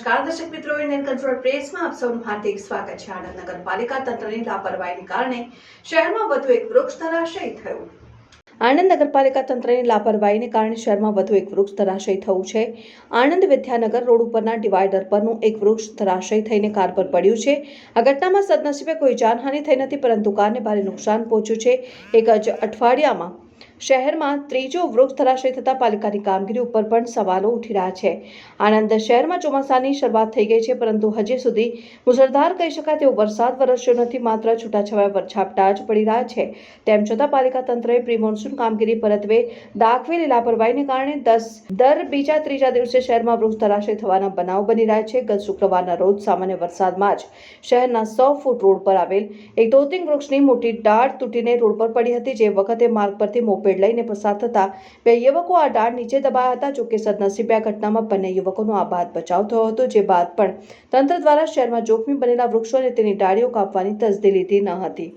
નમસ્કાર દર્શક મિત્રો, ઇન્ડિયન કંટ્રોલ પ્રેસમાં આપ સૌનું હાર્દિક સ્વાગત છે। આણંદ નગરપાલિકા તંત્રની લાપરવાહીને કારણે શહેરમાં વધુ એક વૃક્ષ ધરાશયી થયું। આણંદ નગરપાલિકા તંત્રની લાપરવાહીને કારણે શહેરમાં વધુ એક વૃક્ષ ધરાશયી થયું છે। આણંદ વિદ્યાનગર રોડ ઉપરના ડિવાઈડર પરનું એક વૃક્ષ ધરાશયી થઈને કાર પર પડ્યું છે। આ ઘટનામાં સદનસીબે કોઈ જાનહાનિ થઈ નથી, પરંતુ કારને ભારે નુકસાન પહોંચ્યું છે। એક જ અઠવાડિયામાં શહેરમાં ત્રીજો વૃક્ષ ધરાશયી થતાં પાલિકાની કામગીરી ઉપર પણ સવાલો ઉઠી રહ્યા છે। આણંદ શહેરમાં ચોમાસાની શરૂઆત થઈ ગઈ છે, પરંતુ હજી સુધી મુસળધાર કહી શકાય તેવો વરસાદ વરસ્યો નથી। માત્ર છૂટાછવાયા ઝાપટા જ પડી રહ્યા છે। તેમ છતાં પાલિકા તંત્રએ પ્રી મોન્સૂન કામગીરી પરત્વે દાખવેલી લાપરવાહીને કારણે દર બીજા ત્રીજા દિવસે શહેરમાં વૃક્ષ ધરાશયી થવાના બનાવ બની રહ્યા છે। ગત શુક્રવારના રોજ સામાન્ય વરસાદમાં જ શહેરના 100 ફૂટ રોડ પર આવેલ એક ધોતિંગ વૃક્ષની મોટી ડાળ તૂટીને રોડ પર પડી હતી। જે વખતે માર્ગ પરથી મોપેડ લઈને પસાર થતા બે યુવકો આ ડાળ નીચે દબાયા હતા। જોકે સદનસીબે આ ઘટનામાં બંને યુવકોનો આબાદ બચાવ થયો હતો। જે બાદ પણ તંત્ર દ્વારા શહેરમાં જોખમી બનેલા વૃક્ષો અને તેની ડાળીઓ કાપવાની તસદી લીધી ન હતી।